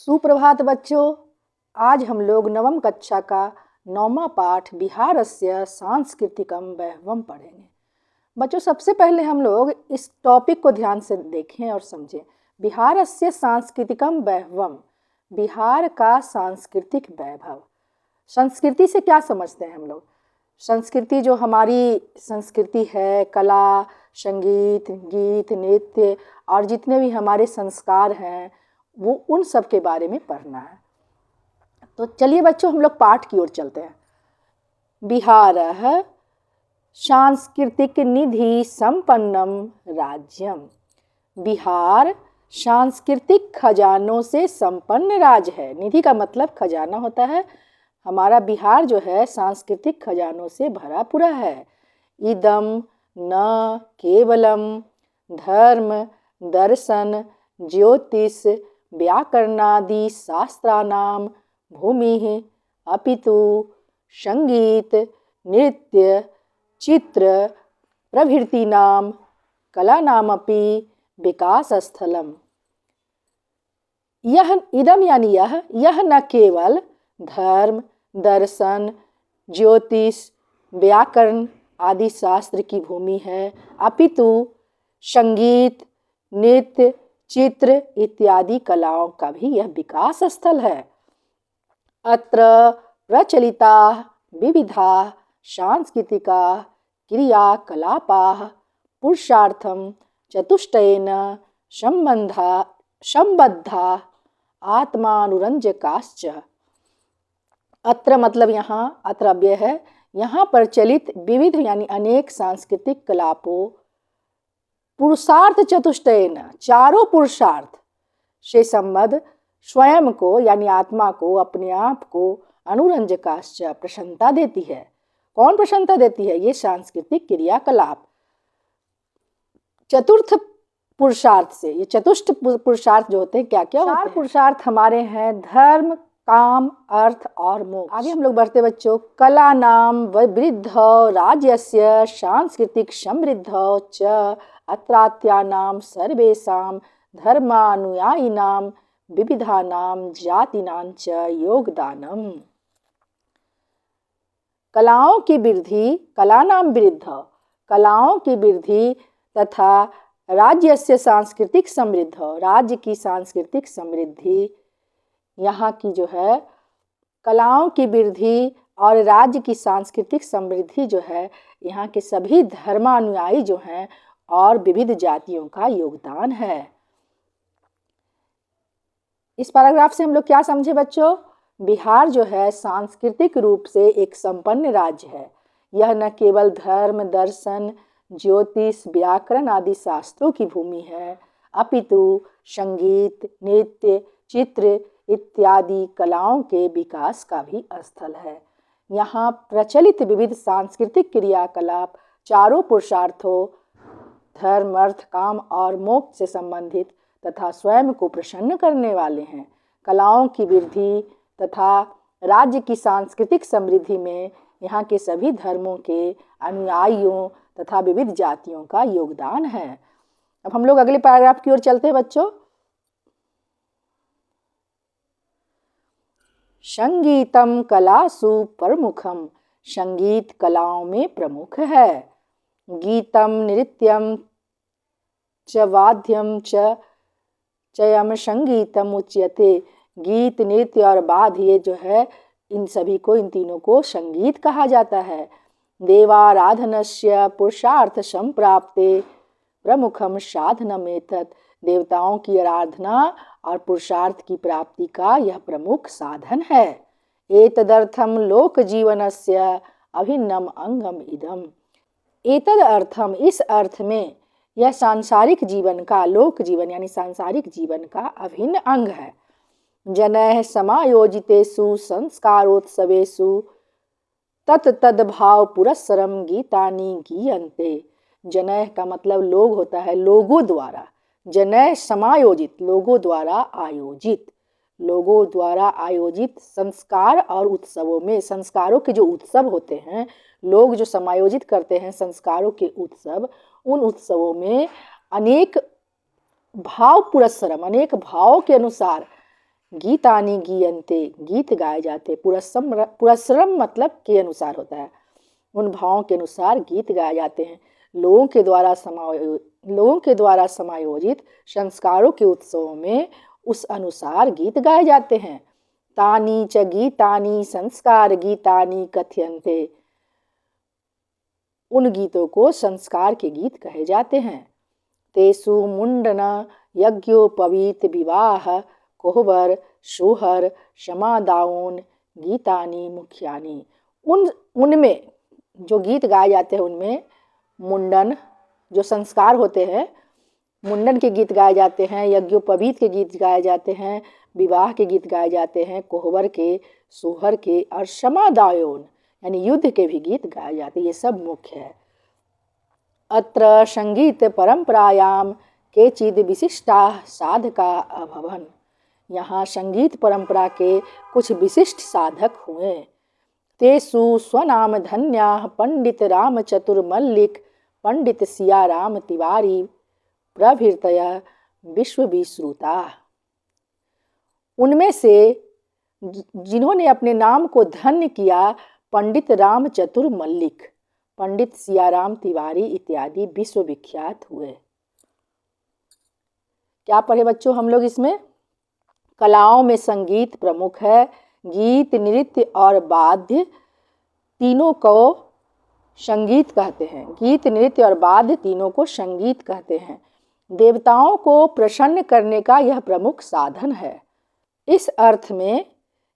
सुप्रभात बच्चों। आज हम लोग नवम कक्षा का 9वां पाठ बिहारस्य सांस्कृतिकम वैभवम पढ़ेंगे। बच्चों, सबसे पहले हम लोग इस टॉपिक को ध्यान से देखें और समझें। बिहारस्य सांस्कृतिकम वैभवम, बिहार का सांस्कृतिक वैभव। संस्कृति से क्या समझते हैं हम लोग? संस्कृति जो हमारी संस्कृति है, कला, संगीत, गीत, नृत्य और जितने भी हमारे संस्कार हैं, वो उन सब के बारे में पढ़ना है। तो चलिए बच्चों, हम लोग पाठ की ओर चलते हैं। बिहारः सांस्कृतिक निधि संपन्नम राज्यम। बिहार सांस्कृतिक खजानों से संपन्न राज्य है। निधि का मतलब खजाना होता है। हमारा बिहार जो है सांस्कृतिक खजानों से भरा पूरा है। इदम न केवलम धर्म दर्शन ज्योतिष व्याकरणादि शास्त्राणाम भूमि अपितु संगीत नृत्य चित्र प्रभृतीनां कलानामपि विकासस्थलम। यह इदम यानी यह न केवल धर्म दर्शन ज्योतिष व्याकरण आदि शास्त्र की भूमि है, अपितु संगीत नृत्य चित्र इत्यादि कलाओं का भी यह विकास स्थल है। अत्र प्रचलिता विविधा सांस्कृतिका क्रियाकलापाः पुरुषार्थं चतुष्टयेन संबद्धा आत्मानुरंजकाश्च। अत्र मतलब यहाँ, अत्र अव्यय है। यहाँ पर चलित विविध यानी अनेक सांस्कृतिक कलापों पुरुषार्थ चतुष्टयेन चारों पुरुषार्थ से संबद्ध स्वयं को यानी आत्मा को, अपने आप को अनुरंजकाश्च प्रसन्नता देती है। कौन प्रसन्नता देती है? ये सांस्कृतिक क्रियाकलाप। चतुर्थ पुरुषार्थ से, ये चतुष्ट पुरुषार्थ जो होते हैं क्या क्या होते हैं? 4 पुरुषार्थ हमारे हैं, धर्म काम अर्थ और मोक्ष। आगे हम लोग बढ़ते बच्चों। कला नाम वृद्ध राज्यस्य सांस्कृतिक समृद्ध च अत्रात्यानां सर्वेषां धर्मानुयायिनां विविधानां जातिनां च योगदानम्। कलाओं की वृद्धि, कलानां वृद्ध, कलाओं की वृद्धि तथा राज्यस्य सांस्कृतिक समृद्ध, राज्य की सांस्कृतिक समृद्धि। यहाँ की जो है कलाओं की वृद्धि और राज्य की सांस्कृतिक समृद्धि जो है, यहाँ के सभी धर्मानुयायी जो हैं और विविध जातियों का योगदान है। इस पैराग्राफ से हम लोग क्या समझे बच्चों? बिहार जो है सांस्कृतिक रूप से एक संपन्न राज्य है। यह न केवल धर्म दर्शन ज्योतिष व्याकरण आदि शास्त्रों की भूमि है, अपितु संगीत नृत्य चित्र इत्यादि कलाओं के विकास का भी स्थल है। यहाँ प्रचलित विविध सांस्कृतिक क्रियाकलाप चारों पुरुषार्थों धर्म अर्थ काम और मोक्ष से संबंधित तथा स्वयं को प्रसन्न करने वाले हैं। कलाओं की वृद्धि तथा राज्य की सांस्कृतिक समृद्धि में यहाँ के सभी धर्मों के अनुयायियों तथा विविध जातियों का योगदान है। अब हम लोग अगले पैराग्राफ की ओर चलते हैं बच्चों। संगीतम कलासु प्रमुखम, संगीत कलाओं में प्रमुख है। गीतम नृत्यम च वाद्यम च चयम संगीतम उच्यते। गीत नृत्य और वाद्य ये जो है, इन सभी को, इन तीनों को संगीत कहा जाता है। देवाराधनस्य पुरुषार्थ संप्राप्ते प्रमुखम साधनमेतत्, देवताओं की आराधना और पुरुषार्थ की प्राप्ति का यह प्रमुख साधन है। एतदर्थम लोक जीवनस्य अभिन्नम अंगम इदम। एतद अर्थम, इस अर्थ में यह सांसारिक जीवन का, लोक जीवन यानी सांसारिक जीवन का अभिन्न अंग है। जनैः समायोजितेषु संस्कारोत्सवेषु तत्तद भाव पुरस्सरम गीतानि गीयन्ते। जनैः का मतलब लोग होता है, लोगों द्वारा। जनैः समायोजित, लोगों द्वारा आयोजित, लोगों द्वारा आयोजित संस्कार और उत्सवों में, संस्कारों के जो उत्सव होते हैं, लोग जो समायोजित करते हैं संस्कारों के उत्सव, उन उत्सवों में अनेक भाव पुरस्सरम, अनेक भावों के अनुसार गीतानि गीयन्ते, गीत गाए जाते। पुरस्सरम मतलब के अनुसार होता है, उन भावों के अनुसार गीत गाए जाते हैं। लोगों के द्वारा समायोजित संस्कारों के उत्सवों में उस अनुसार गीत गाए जाते हैं। तानि च गीतानि संस्कार गीतानि कथ्यन्ते, उन गीतों को संस्कार के गीत कहे जाते हैं। तेसु मुंडन यज्ञोपवीत विवाह कोहबर सोहर समादाउन गीतानि मुख्यानि, उनमें जो गीत गाए जाते हैं उनमें मुंडन जो संस्कार होते हैं, मुंडन के गीत गाए जाते हैं, यज्ञोपवीत के गीत गाए जाते हैं, विवाह के गीत गाए जाते हैं, कोहबर के, सोहर के और समादायोन यानी युद्ध के भी गीत गाए जाते हैं। ये सब मुख्य है। अत्र संगीत परंपरायाम केचिद विशिष्टा साधका अभवन, यहाँ संगीत परंपरा के कुछ विशिष्ट साधक हुए। तेसु स्वनाम धन्याः पंडित राम चतुर मल्लिक, पंडित सियाराम तिवारी प्रभृतयः विश्वविश्रुता, उनमें से जिन्होंने अपने नाम को धन्य किया पंडित राम चतुर मल्लिक, पंडित सियाराम तिवारी इत्यादि विश्वविख्यात हुए। क्या पढ़े बच्चों हम लोग इसमें? कलाओं में संगीत प्रमुख है। गीत, नृत्य और वाद्य तीनों को संगीत कहते हैं। गीत, नृत्य और वाद्य तीनों को संगीत कहते हैं। देवताओं को प्रसन्न करने का यह प्रमुख साधन है। इस अर्थ में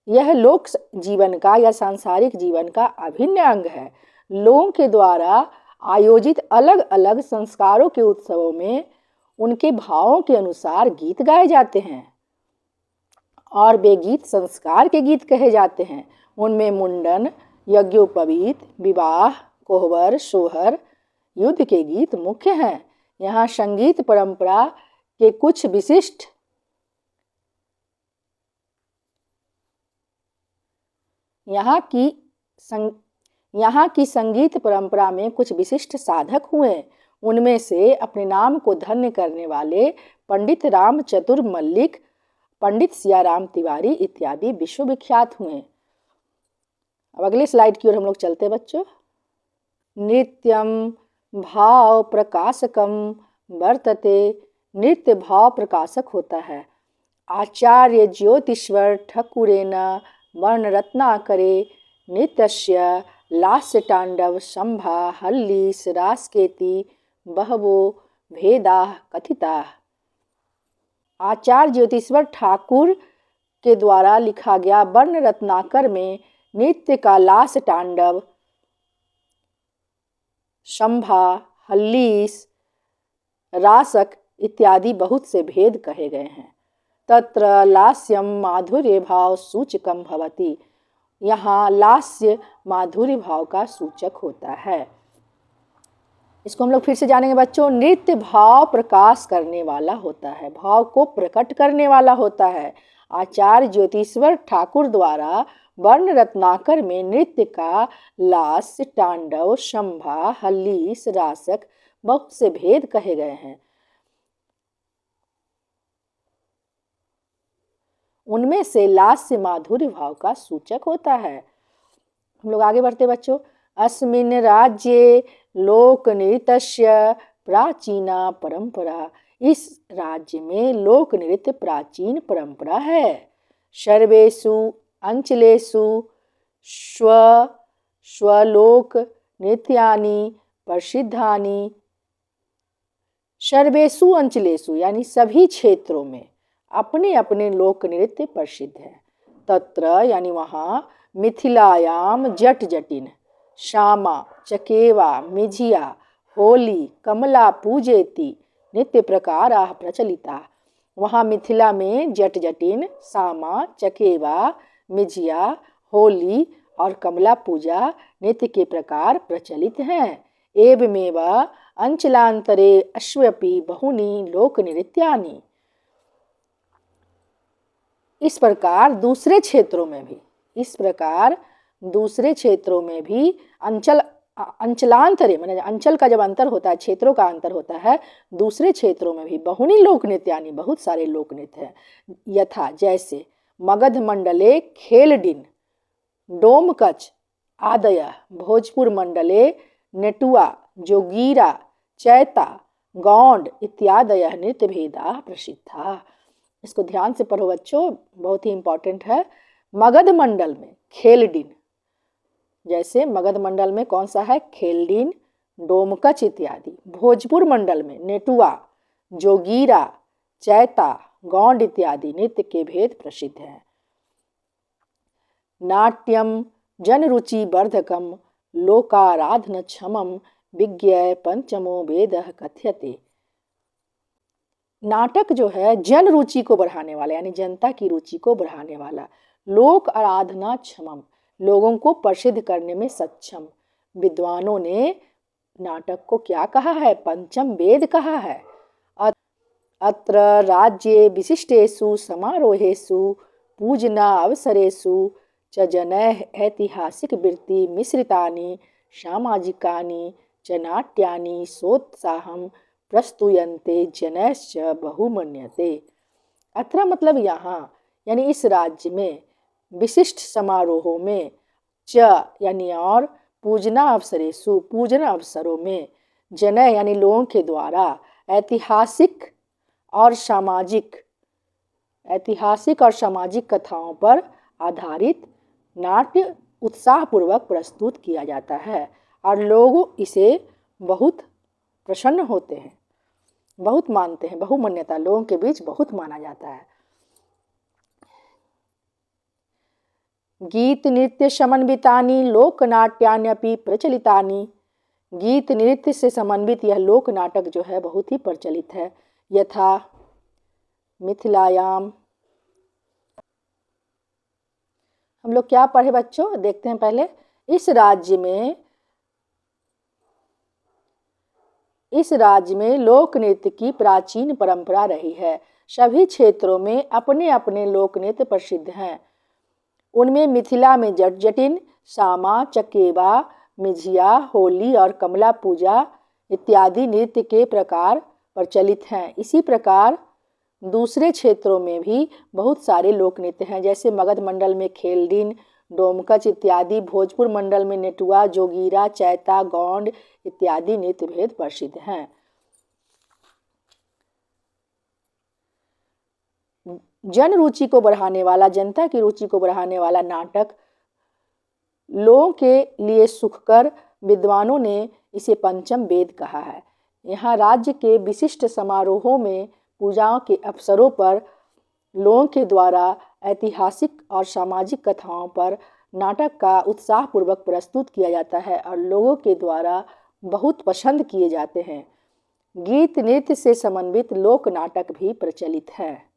यह लोक जीवन का या सांसारिक जीवन का अभिन्न अंग है। लोगों के द्वारा आयोजित अलग अलग संस्कारों के उत्सवों में उनके भावों के अनुसार गीत गाए जाते हैं और वे गीत संस्कार के गीत कहे जाते हैं। उनमें मुंडन, यज्ञोपवीत, विवाह, कोहबर, सोहर, युद्ध के गीत मुख्य हैं। यहाँ संगीत परंपरा के कुछ विशिष्ट यहाँ की संगीत परंपरा में कुछ विशिष्ट साधक हुए। उनमें से अपने नाम को धन्य करने वाले पंडित राम चतुर मल्लिक, पंडित सियाराम तिवारी इत्यादि विश्वविख्यात हुए। अब अगले स्लाइड की ओर हम लोग चलते बच्चों। नृत्यम भाव प्रकाशकम वर्तते, नृत्य भाव प्रकाशक होता है। आचार्य ज्योतिश्वर ठकुरेण वर्णरत्नाकरे नृत्यस्य लास्य तांडव संभा हल्लीस रासकेति बहवो भेदाः कथिताः। आचार्य ज्योतिश्वर ठाकुर के द्वारा लिखा गया वर्ण रत्नाकर में नृत्य का लास्य तांडव, संभा, हल्लीस, रासक इत्यादि बहुत से भेद कहे गए हैं। तत्र लास्यम माधुर्य भाव सूचकम भवति, यहाँ लास्य माधुर्य भाव का सूचक होता है। इसको हम लोग फिर से जानेंगे बच्चों। नृत्य भाव प्रकाश करने वाला होता है, भाव को प्रकट करने वाला होता है। आचार्य ज्योतिश्वर ठाकुर द्वारा वर्ण रत्नाकर में नृत्य का लास्य, तांडव, संभा, हल्लीस, रासक बहुत से भेद कहे गए हैं। उनमें से लास्य माधुर्य भाव का सूचक होता है। हम लोग आगे बढ़ते बच्चों। अस्मिन् राज्ये लोक नृत्यस्य प्राचीना परंपरा, इस राज्य में लोक नृत्य प्राचीन परंपरा है। सर्वेषु अंचलेषु स्वलोक नृत्यानि प्रसिद्धानि, सर्वेषु अंचलेषु यानी सभी क्षेत्रों में अपने अपने लोक नृत्य प्रसिद्ध है। तत्र यानी वहाँ मिथिलायाम जट जटिन, श्यामा, चकेवा, मिझिया, होली, कमला पूजेति नृत्य प्रकाराः प्रचलिता। वहाँ मिथिला में जट जटिन, सामा, चकेवा, मिझिया, होली और कमला पूजा नृत्य के प्रकार प्रचलित हैं। एवमेव अंचलांतरे अश्वपि बहुनि लोक नृत्यानि, इस प्रकार दूसरे क्षेत्रों में भी अंचलांतरे माने अंचल का जब अंतर होता है, क्षेत्रों का अंतर होता है, दूसरे क्षेत्रों में भी बहुनी लोक नृत्यानि बहुत सारे लोक नृत्य हैं। यथा जैसे मगध मंडले खेलडिन डोमकच आदयः भोजपुर मंडले नेटुआ जोगीरा चैता गौंड इत्यादयः नृत्य भेदा प्रसिद्धा। इसको ध्यान से पढ़ो बच्चों, बहुत ही इंपॉर्टेंट है। मगध मंडल में खेलडिन, जैसे मगध मंडल में कौन सा है, खेलडिन, डोमकच इत्यादि। भोजपुर मंडल में नेटुआ, जोगीरा, चैता, गौंड इत्यादि नृत्य के भेद प्रसिद्ध हैं। नाट्यम जनरुचि वर्धकम लोकाराधन क्षमम विज्ञ पंचमो वेदः कथ्यते। नाटक जो है जन रुचि को बढ़ाने वाला, यानी जनता की रुचि को बढ़ाने वाला, लोक आराधना क्षमम, लोगों को प्रसिद्ध करने में सक्षम। विद्वानों ने नाटक को क्या कहा है, पंचम वेद कहा है। अत्र राज्ये विशिष्टेषु समारोहेषु पूजना अवसरेषु च जनैः ऐतिहासिक वृत्ति मिश्रितानि सामाजिकानि च नाट्यानि सोत्साहं प्रस्तुयन्ते जनैश्च बहुमन्यते। अत्र मतलब यहाँ, यानी इस राज्य में, विशिष्ट समारोहों में, च यानी और, पूजना अवसरेषु पूजन अवसरों में, जनय यानी लोगों के द्वारा, ऐतिहासिक और सामाजिक कथाओं पर आधारित नाट्य उत्साहपूर्वक प्रस्तुत किया जाता है और लोग इसे बहुत प्रसन्न होते हैं, बहुत मानते हैं। बहुमान्यता, लोगों के बीच बहुत माना जाता है। गीत नृत्य समन्वितानि लोकनाट्यान्यपि प्रचलितानि। गीत नृत्य से समन्वित यह लोक नाटक जो है बहुत ही प्रचलित है। यथा मिथिलायाम, हम लोग क्या पढ़े बच्चों, देखते हैं पहले। इस राज्य में लोक नृत्य की प्राचीन परंपरा रही है। सभी क्षेत्रों में अपने अपने लोक नृत्य प्रसिद्ध हैं। उनमें मिथिला में जटजटिन, सामा, चकेबा, मिझिया, होली और कमला पूजा इत्यादि नृत्य के प्रकार प्रचलित हैं। इसी प्रकार दूसरे क्षेत्रों में भी बहुत सारे लोक नृत्य हैं, जैसे मगध मंडल में खेलडिन, डोमकच इत्यादि, भोजपुर मंडल में नेटुआ, जोगीरा, चैता, गौंड इत्यादि नृत्य भेद प्रसिद्ध हैं। जन रुचि को बढ़ाने वाला, जनता की रुचि को बढ़ाने वाला नाटक लोगों के लिए सुखकर विद्वानों ने इसे पंचम वेद कहा है। यहाँ राज्य के विशिष्ट समारोहों में, पूजाओं के अवसरों पर लोगों के द्वारा ऐतिहासिक और सामाजिक कथाओं पर नाटक का उत्साहपूर्वक प्रस्तुत किया जाता है और लोगों के द्वारा बहुत पसंद किए जाते हैं। गीत नृत्य से समन्वित लोक नाटक भी प्रचलित है।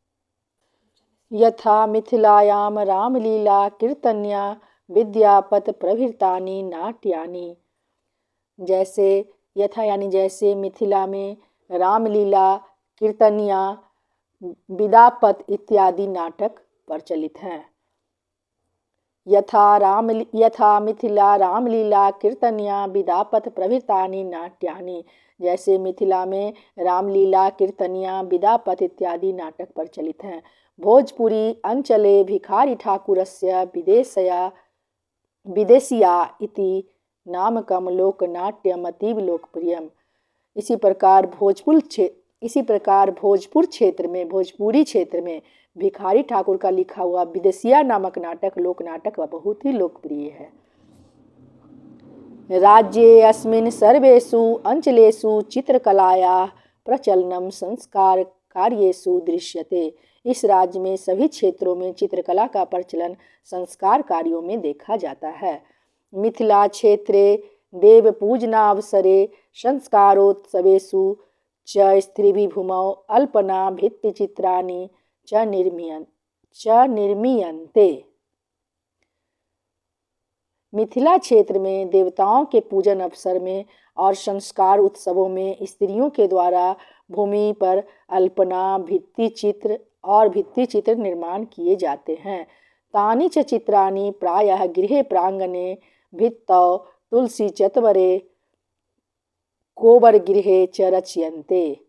यथा मिथिलायाम रामलीला कीर्तन्या विद्यापत प्रभृतानि नाट्यानि। जैसे यथा यानी जैसे मिथिला में रामलीला, कीर्तनिया, विद्यापत इत्यादि नाटक प्रचलित हैं। यथा मिथिला रामलीला कीर्तनिया विद्यापत प्रभृतानि नाट्यानि। जैसे मिथिला में रामलीला, कीर्तनिया, विद्यापत इत्यादि नाटक प्रचलित हैं। भोजपुरी अंचले भिखारी ठाकुरस्य विदेशिया इति नामकम लोकनाट्यम अतीव लोकप्रियम। इसी प्रकार भोजपुरी क्षेत्र में भिखारी ठाकुर का लिखा हुआ विदेशिया नामक नाटक, लोक नाटक बहुत ही लोकप्रिय है। राज्ये अस्मिन् सर्वेषु अंचलेषु चित्रकलायाः प्रचलनम संस्कार कार्येषु दृश्यते। इस राज्य में सभी क्षेत्रों में चित्रकला का प्रचलन संस्कार कार्यों में देखा जाता है। मिथिला क्षेत्रे देव पूजनावसरे संस्कारोत्सवेषु च स्त्रीभिभूमौ अल्पना भित्तिचित्राणि च निर्मीयन्ते। मिथिला क्षेत्र में देवताओं के पूजन अवसर में और संस्कार उत्सवों में स्त्रियों के द्वारा भूमि पर अल्पना, भित्ति चित्र निर्माण किए जाते हैं। तानि च चित्राणि प्रायः गृहे प्रांगणे भित्तौ तुलसी चत्वरे कोबर गृहे च रच्यन्ते।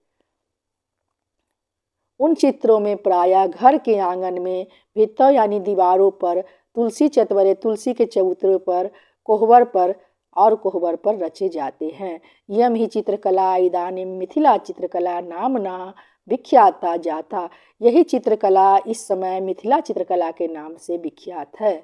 उन चित्रों में प्रायः घर के आंगन में भित्तों यानी दीवारों पर, तुलसी चत्वरे तुलसी के चबूतरे पर, कोहबर पर रचे जाते हैं। यम ही चित्रकला इदानीं मिथिला चित्रकला नामना विख्याता जाता। यही चित्रकला इस समय मिथिला चित्रकला के नाम से विख्यात है।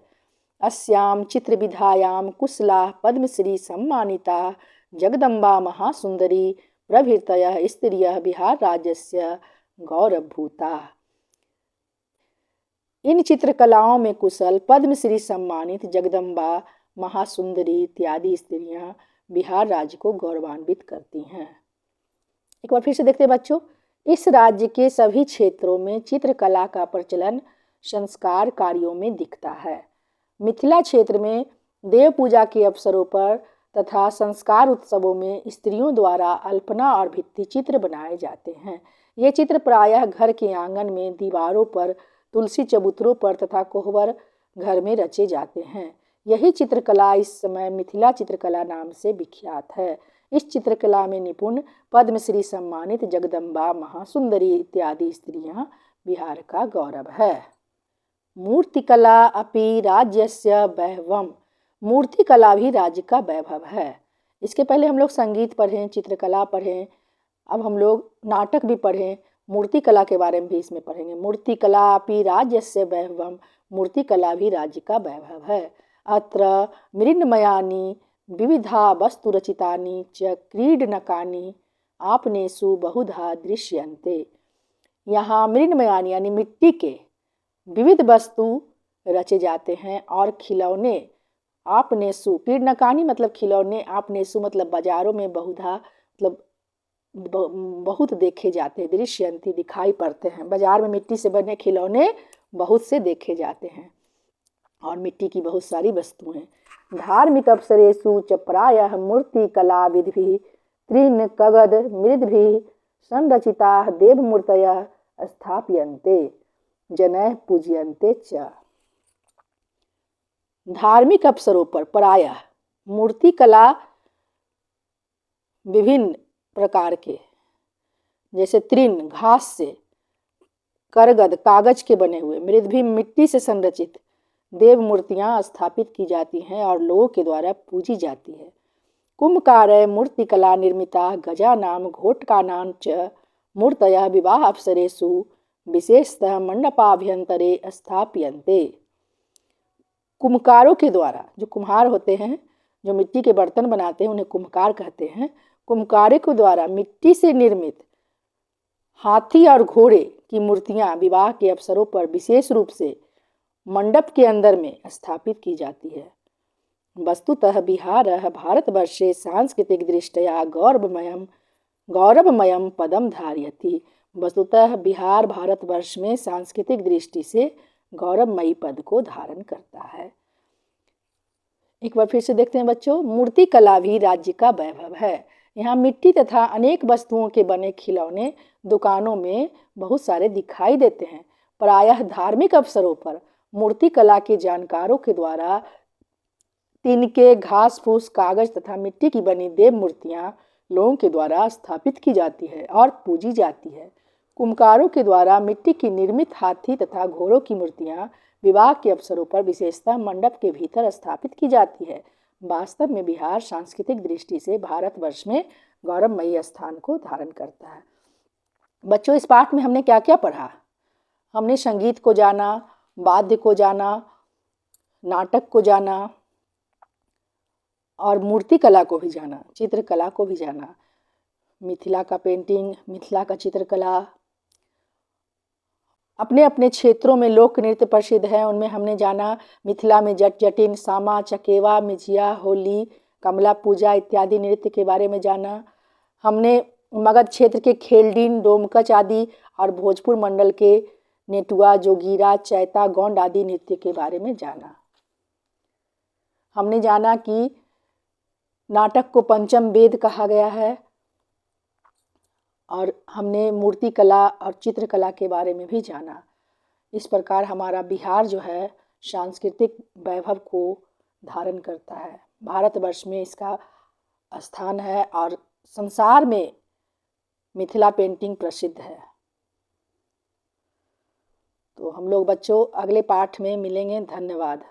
अस्याम चित्रविधायां कुशला पद्मश्री सम्मानिता जगदम्बा महासुंदरी प्रभृतयः स्त्रियः बिहार राज्यस्य गौरवभूता। इन चित्रकलाओं में कुशल, पद्मश्री सम्मानित, जगदम्बा, महासुंदरी इत्यादि स्त्रियां बिहार राज्य को गौरवान्वित करती हैं। एक बार फिर से देखते हैं बच्चों, इस राज्य के सभी क्षेत्रों में चित्रकला का प्रचलन संस्कार कार्यों में दिखता है। मिथिला क्षेत्र में देव पूजा के अवसरों पर तथा संस्कार उत्सवों में स्त्रियों द्वारा अल्पना और भित्ति चित्र बनाए जाते हैं। ये चित्र प्रायः घर के आंगन में, दीवारों पर, तुलसी चबूतरों पर तथा कोहबर घर में रचे जाते हैं। यही चित्रकला इस समय मिथिला चित्रकला नाम से विख्यात है। इस चित्रकला में निपुण, पद्मश्री सम्मानित, जगदम्बा, महासुंदरी इत्यादि स्त्रियां बिहार का गौरव है। मूर्तिकला अपि राज्यस्य वैभवम्। मूर्तिकला भी राज्य का वैभव है। इसके पहले हम लोग संगीत पढ़ें, चित्रकला पढ़ें, अब हम लोग नाटक भी पढ़ें, मूर्तिकला के बारे में भी इसमें पढ़ेंगे। मूर्तिकला अपि राज्यस्य वैभवम्। मूर्तिकला भी राज्य का वैभव है। अत्र मृण्मयानि विविधा वस्तुरचितानि च क्रीडनकानि आपनेषु बहुधा दृश्यन्ते। यहाँ मृण्मयानि यानी मिट्टी के विविध वस्तु रचे जाते हैं और खिलौने, आपनेषु, क्रीडनकानि मतलब खिलौने, आपनेषु मतलब बाजारों में, बहुधा मतलब बहुत देखे जाते हैं, दृश्यन्ति दिखाई पड़ते हैं। बाजार में मिट्टी से बने खिलौने बहुत से देखे जाते हैं और मिट्टी की बहुत सारी वस्तुएं। धार्मिक अवसरेषु च प्रायः मूर्तिकला विधिभिः त्रीन् कगध मृद्भिः संरचिताः देवमूर्तयः स्थाप्यन्ते जनैः पूज्यन्ते च। धार्मिक अवसरों पर प्रायः मूर्तिकला विभिन्न प्रकार के, जैसे तृण घास से, करगद कागज के बने हुए, मृद्भि मिट्टी से संरचित देव मूर्तियां स्थापित की जाती हैं और लोगों के द्वारा पूजी जाती है। कुंभकारय मूर्तिकला निर्मिता गजानाम घोटकानां च मूर्तयः विवाह अवसरेषु विशेषतः मंडपाभ्यंतरे स्थाप्यन्ते। कुम्हकारों के द्वारा, जो कुम्हार होते हैं जो मिट्टी के बर्तन बनाते हैं उन्हें कुम्हकार कहते हैं। कुम्हकारों के द्वारा मिट्टी से निर्मित हाथी और घोड़े की मूर्तियां विवाह के अवसरों पर विशेष रूप से मंडप के अंदर में स्थापित की जाती है। वस्तुतः बिहारः भारतवर्षे सांस्कृतिक दृष्ट्या गौरवमयं पदम धारयति। वस्तुतः बिहार भारतवर्ष में सांस्कृतिक दृष्टि से गौरवमयी पद को धारण करता है। एक बार फिर से देखते हैं बच्चों, मूर्तिकला भी राज्य का वैभव है। यहाँ मिट्टी तथा अनेक वस्तुओं के बने खिलौने दुकानों में बहुत सारे दिखाई देते हैं। प्रायः धार्मिक अवसरों पर मूर्तिकला के जानकारों के द्वारा तिनके, घास फूस, कागज तथा मिट्टी की बनी देव मूर्तियाँ लोगों के द्वारा स्थापित की जाती है और पूजी जाती है। कुम्हकारों के द्वारा मिट्टी की निर्मित हाथी तथा घोड़ों की मूर्तियाँ विवाह के अवसरों पर विशेषतः मंडप के भीतर स्थापित की जाती है। वास्तव में बिहार सांस्कृतिक दृष्टि से भारतवर्ष में गौरवमयी स्थान को धारण करता है। बच्चों, इस पाठ में हमने क्या क्या पढ़ा? हमने संगीत को जाना, वाद्य को जाना, नाटक को जाना और मूर्तिकला को भी जाना, चित्रकला को भी जाना। मिथिला का पेंटिंग, मिथिला का चित्रकला, अपने अपने क्षेत्रों में लोक नृत्य प्रसिद्ध है। उनमें हमने जाना मिथिला में जट जटिन, सामा, चकेवा, मिजिया, होली, कमला पूजा इत्यादि नृत्य के बारे में जाना। हमने मगध क्षेत्र के खेलडीन, डोमकच आदि और भोजपुर मंडल के नेटुआ, जोगीरा, चैता, गोंड आदि नृत्य के बारे में जाना। हमने जाना कि नाटक को पंचम वेद कहा गया है और हमने मूर्तिकला और चित्रकला के बारे में भी जाना। इस प्रकार हमारा बिहार जो है सांस्कृतिक वैभव को धारण करता है। भारतवर्ष में इसका स्थान है और संसार में मिथिला पेंटिंग प्रसिद्ध है। तो हम लोग बच्चों अगले पाठ में मिलेंगे। धन्यवाद।